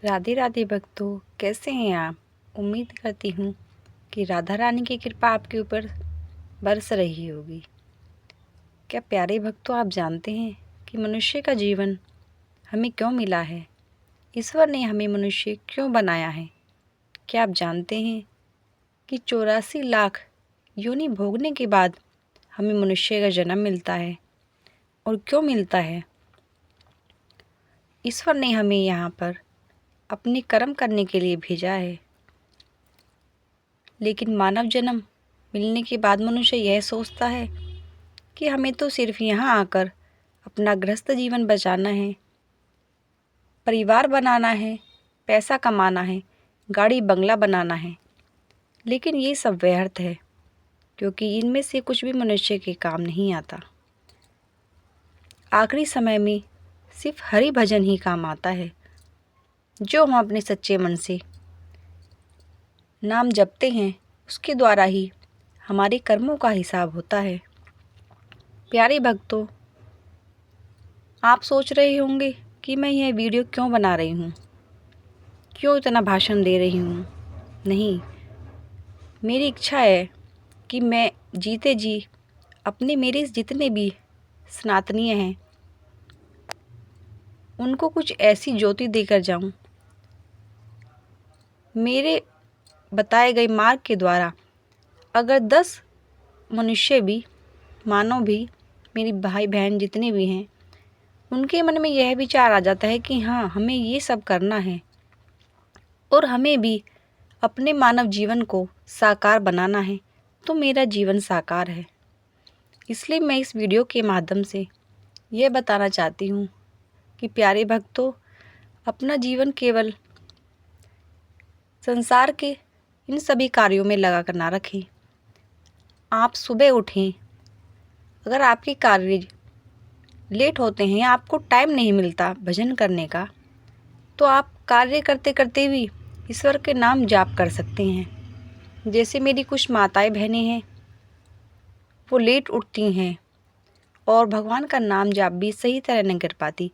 राधे राधे भक्तों, कैसे हैं आप। उम्मीद करती हूँ कि राधा रानी की कृपा आपके ऊपर बरस रही होगी। क्या प्यारे भक्तों, आप जानते हैं कि मनुष्य का जीवन हमें क्यों मिला है? ईश्वर ने हमें मनुष्य क्यों बनाया है? क्या आप जानते हैं कि 84 लाख योनि भोगने के बाद हमें मनुष्य का जन्म मिलता है? और क्यों मिलता है? ईश्वर ने हमें यहाँ पर अपने कर्म करने के लिए भेजा है। लेकिन मानव जन्म मिलने के बाद मनुष्य यह सोचता है कि हमें तो सिर्फ यहाँ आकर अपना गृहस्थ जीवन बचाना है, परिवार बनाना है, पैसा कमाना है, गाड़ी बंगला बनाना है। लेकिन ये सब व्यर्थ है, क्योंकि इनमें से कुछ भी मनुष्य के काम नहीं आता। आखिरी समय में सिर्फ हरि भजन ही काम आता है, जो हम अपने सच्चे मन से नाम जपते हैं, उसके द्वारा ही हमारे कर्मों का हिसाब होता है। प्यारे भक्तों, आप सोच रहे होंगे कि मैं यह वीडियो क्यों बना रही हूँ, क्यों इतना भाषण दे रही हूँ। नहीं, मेरी इच्छा है कि मैं जीते जी मेरे जितने भी सनातनीय हैं उनको कुछ ऐसी ज्योति देकर जाऊँ, मेरे बताए गए मार्ग के द्वारा। अगर 10 मनुष्य भी, मानव भी, मेरी भाई बहन जितने भी हैं, उनके मन में यह विचार आ जाता है कि हाँ, हमें ये सब करना है और हमें भी अपने मानव जीवन को साकार बनाना है, तो मेरा जीवन साकार है। इसलिए मैं इस वीडियो के माध्यम से यह बताना चाहती हूँ कि प्यारे भक्तों, अपना जीवन केवल संसार के इन सभी कार्यों में लगा कर ना रखें। आप सुबह उठें, अगर आपके कार्य लेट होते हैं, आपको टाइम नहीं मिलता भजन करने का, तो आप कार्य करते करते भी ईश्वर के नाम जाप कर सकते हैं। जैसे मेरी कुछ माताएं बहनें हैं, वो लेट उठती हैं और भगवान का नाम जाप भी सही तरह नहीं कर पाती।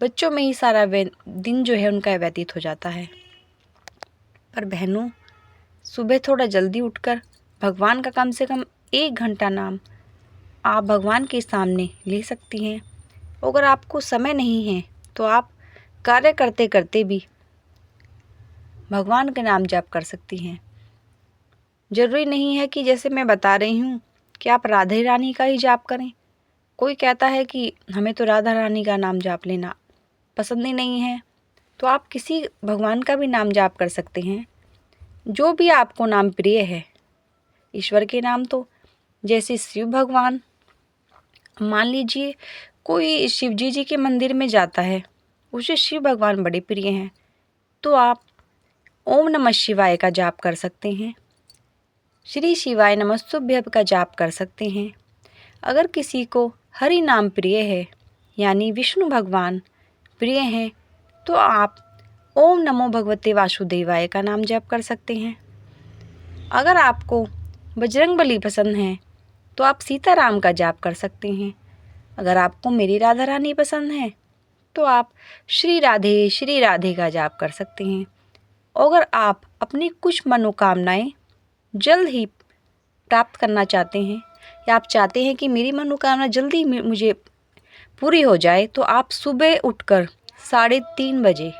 बच्चों में ही सारा दिन जो है उनका व्यतीत हो जाता है। पर बहनों, सुबह थोड़ा जल्दी उठकर भगवान का कम से कम 1 घंटा नाम आप भगवान के सामने ले सकती हैं। अगर आपको समय नहीं है तो आप कार्य करते करते भी भगवान का नाम जाप कर सकती हैं। ज़रूरी नहीं है कि जैसे मैं बता रही हूँ कि आप राधे रानी का ही जाप करें। कोई कहता है कि हमें तो राधा रानी का नाम जाप लेना पसंद ही नहीं है, तो आप किसी भगवान का भी नाम जाप कर सकते हैं, जो भी आपको नाम प्रिय है। ईश्वर के नाम तो जैसे शिव भगवान, मान लीजिए कोई शिव जी के मंदिर में जाता है, उसे शिव भगवान बड़े प्रिय हैं, तो आप ओम नमः शिवाय का जाप कर सकते हैं, श्री शिवाय नमस्तुभ्यं का जाप कर सकते हैं। अगर किसी को हरि नाम प्रिय है, यानी विष्णु भगवान प्रिय हैं, तो आप ओम नमो भगवते वासुदेवाय का नाम जाप कर सकते हैं। अगर आपको बजरंगबली पसंद है, तो आप सीताराम का जाप कर सकते हैं। अगर आपको मेरी राधा रानी पसंद है, तो आप श्री राधे का जाप कर सकते हैं। अगर आप अपनी कुछ मनोकामनाएं जल्द ही प्राप्त करना चाहते हैं, या आप चाहते हैं कि मेरी मनोकामना जल्दी मुझे पूरी हो जाए, तो आप सुबह उठकर 3:30 बजे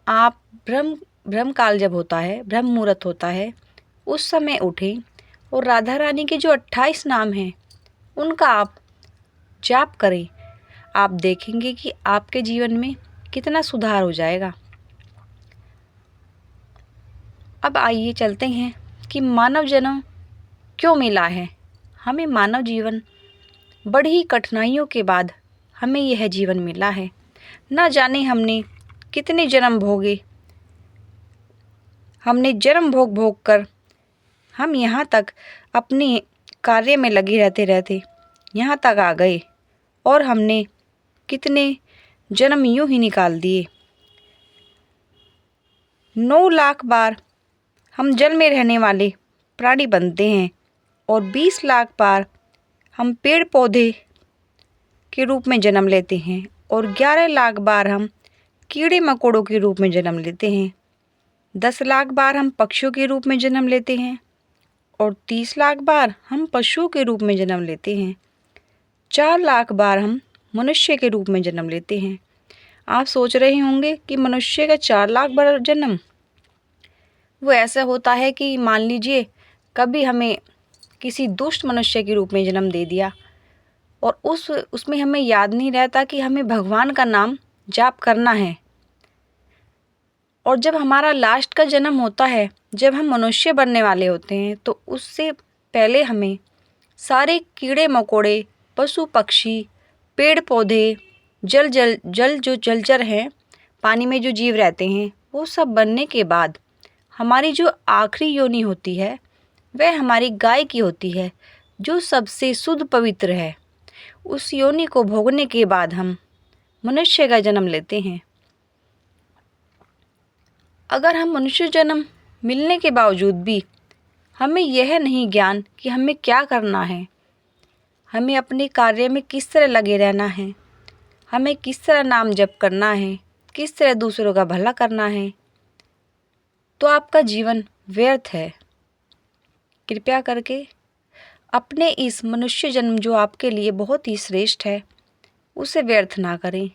आप ब्रह्म काल जब होता है, ब्रह्म मुहूर्त होता है, उस समय उठें और राधा रानी के जो 28 नाम हैं उनका आप जाप करें। आप देखेंगे कि आपके जीवन में कितना सुधार हो जाएगा। अब आइए चलते हैं कि मानव जन्म क्यों मिला है। हमें मानव जीवन बड़ी ही कठिनाइयों के बाद हमें यह जीवन मिला है। ना जाने हमने कितने जन्म भोगे, हमने जन्म भोग कर हम यहाँ तक अपने कार्य में लगे रहते रहते यहाँ तक आ गए, और हमने कितने जन्म यूं ही निकाल दिए। 9 लाख बार हम जल में रहने वाले प्राणी बनते हैं, और 20 लाख बार हम पेड़ पौधे के रूप में जन्म लेते हैं, और 11 लाख बार हम कीड़े मकोड़ों के रूप में जन्म लेते हैं, 10 लाख बार हम पक्षियों के रूप में जन्म लेते हैं और 30 लाख बार हम पशुओं के रूप में जन्म लेते हैं, 4 लाख बार हम मनुष्य के रूप में जन्म लेते हैं। आप सोच रहे होंगे कि मनुष्य का 4 लाख बार जन्म, वो ऐसा होता है कि मान लीजिए कभी हमें किसी दुष्ट मनुष्य के रूप में जन्म दे दिया और उसमें हमें याद नहीं रहता कि हमें भगवान का नाम जाप करना है। और जब हमारा लास्ट का जन्म होता है, जब हम मनुष्य बनने वाले होते हैं, तो उससे पहले हमें सारे कीड़े मकोड़े, पशु पक्षी, पेड़ पौधे, जल जो जलचर हैं, पानी में जो जीव रहते हैं, वो सब बनने के बाद हमारी जो आखिरी योनि होती है वह हमारी गाय की होती है, जो सबसे शुद्ध पवित्र है। उस योनि को भोगने के बाद हम मनुष्य का जन्म लेते हैं। अगर हम मनुष्य जन्म मिलने के बावजूद भी हमें यह नहीं ज्ञान कि हमें क्या करना है, हमें अपने कार्य में किस तरह लगे रहना है, हमें किस तरह नाम जप करना है, किस तरह दूसरों का भला करना है, तो आपका जीवन व्यर्थ है। कृपया करके अपने इस मनुष्य जन्म जो आपके लिए बहुत ही श्रेष्ठ है, उसे व्यर्थ ना करें।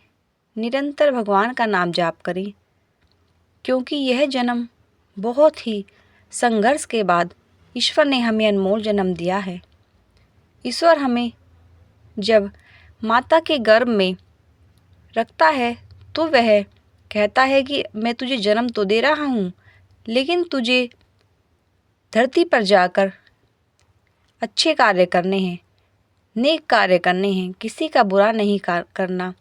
निरंतर भगवान का नाम जाप करें, क्योंकि यह जन्म बहुत ही संघर्ष के बाद ईश्वर ने हमें अनमोल जन्म दिया है। ईश्वर हमें जब माता के गर्भ में रखता है तो वह कहता है कि मैं तुझे जन्म तो दे रहा हूँ, लेकिन तुझे धरती पर जाकर अच्छे कार्य करने हैं, नेक कार्य करने हैं, किसी का बुरा नहीं करना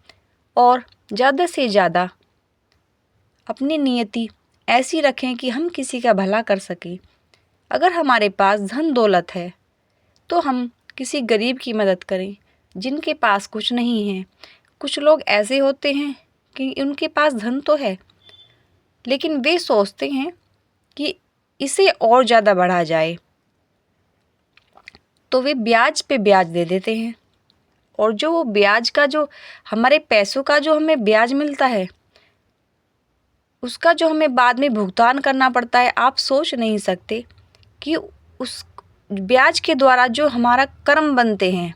और ज़्यादा से ज़्यादा अपनी नियति ऐसी रखें कि हम किसी का भला कर सकें। अगर हमारे पास धन दौलत है तो हम किसी गरीब की मदद करें जिनके पास कुछ नहीं है। कुछ लोग ऐसे होते हैं कि उनके पास धन तो है, लेकिन वे सोचते हैं कि इसे और ज़्यादा बढ़ा जाए, तो वे ब्याज पे ब्याज दे देते हैं। और जो वो ब्याज का, जो हमारे पैसों का जो हमें ब्याज मिलता है, उसका जो हमें बाद में भुगतान करना पड़ता है, आप सोच नहीं सकते कि उस ब्याज के द्वारा जो हमारा कर्म बनते हैं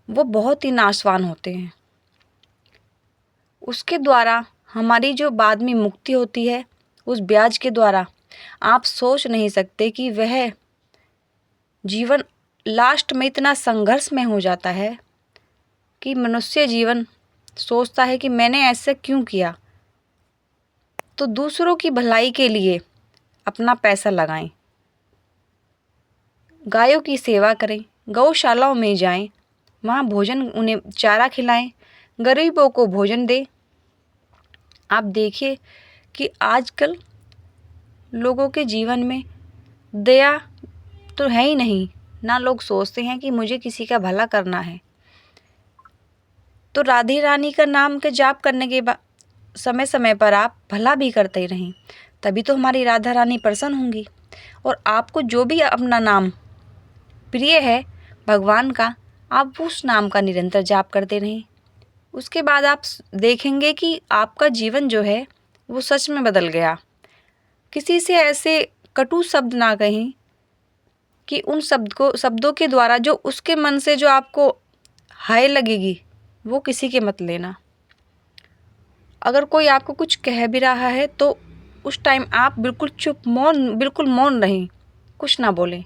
वो बहुत ही नाशवान होते हैं। उसके द्वारा हमारी जो बाद में मुक्ति होती है, उस ब्याज के द्वारा आप सोच नहीं सकते कि वह जीवन लास्ट में इतना संघर्ष में हो जाता है कि मनुष्य जीवन सोचता है कि मैंने ऐसा क्यों किया। तो दूसरों की भलाई के लिए अपना पैसा लगाएं, गायों की सेवा करें, गौशालाओं में जाएं, वहाँ भोजन, उन्हें चारा खिलाएं, गरीबों को भोजन दें। आप देखिए कि आजकल लोगों के जीवन में दया तो है ही नहीं, ना लोग सोचते हैं कि मुझे किसी का भला करना है। तो राधे रानी का नाम के जाप करने के बाद समय समय पर आप भला भी करते रहें, तभी तो हमारी राधा रानी प्रसन्न होंगी। और आपको जो भी अपना नाम प्रिय है भगवान का, आप उस नाम का निरंतर जाप करते रहें। उसके बाद आप देखेंगे कि आपका जीवन जो है वो सच में बदल गया। किसी से ऐसे कटु शब्द ना कहें कि उन शब्दों के द्वारा जो उसके मन से जो आपको हाय लगेगी, वो किसी के मत लेना। अगर कोई आपको कुछ कह भी रहा है तो उस टाइम आप बिल्कुल चुप, बिल्कुल मौन रहें, कुछ ना बोलें,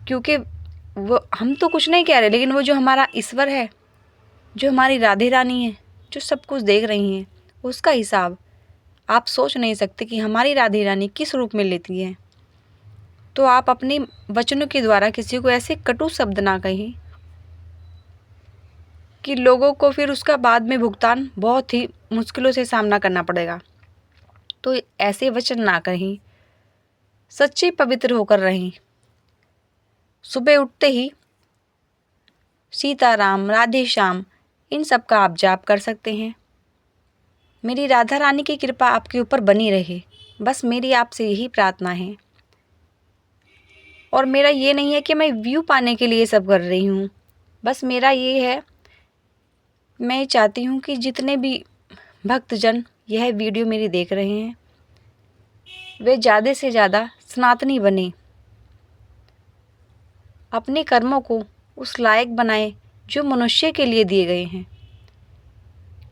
क्योंकि वो हम तो कुछ नहीं कह रहे, लेकिन वो जो हमारा ईश्वर है, जो हमारी राधे रानी है, जो सब कुछ देख रही हैं, उसका हिसाब आप सोच नहीं सकते कि हमारी राधे रानी किस रूप में लेती है। तो आप अपने वचनों के द्वारा किसी को ऐसे कटु शब्द ना कहें कि लोगों को फिर उसका बाद में भुगतान बहुत ही मुश्किलों से सामना करना पड़ेगा। तो ऐसे वचन ना कहें, सच्चे पवित्र होकर रहें। सुबह उठते ही सीताराम, राधे श्याम, इन सब का आप जाप कर सकते हैं। मेरी राधा रानी की कृपा आपके ऊपर बनी रहे, बस मेरी आपसे यही प्रार्थना है। और मेरा ये नहीं है कि मैं व्यू पाने के लिए सब कर रही हूँ, बस मेरा ये है, मैं चाहती हूँ कि जितने भी भक्तजन यह वीडियो मेरी देख रहे हैं वे ज़्यादा से ज़्यादा सनातनी बने, अपने कर्मों को उस लायक बनाएं जो मनुष्य के लिए दिए गए हैं,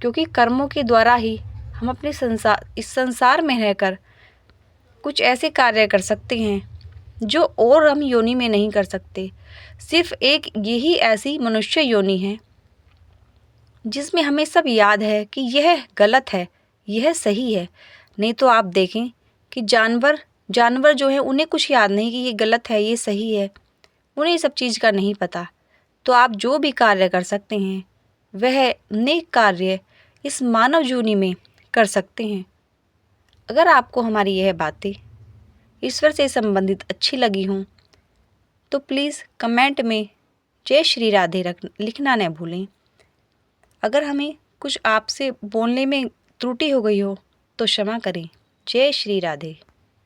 क्योंकि कर्मों के द्वारा ही हम अपने इस संसार में रहकर कुछ ऐसे कार्य कर सकते हैं जो और हम योनि में नहीं कर सकते। सिर्फ एक यही ऐसी मनुष्य योनि है जिसमें हमें सब याद है कि यह गलत है, यह सही है। नहीं तो आप देखें कि जानवर जो है उन्हें कुछ याद नहीं कि ये गलत है, ये सही है, उन्हें सब चीज़ का नहीं पता। तो आप जो भी कार्य कर सकते हैं वह नेक कार्य इस मानव योनि में कर सकते हैं। अगर आपको हमारी यह बातें ईश्वर से संबंधित अच्छी लगी हों तो प्लीज़ कमेंट में जय श्री राधे लिखना न भूलें। अगर हमें कुछ आपसे बोलने में त्रुटि हो गई हो तो क्षमा करें। जय श्री राधे।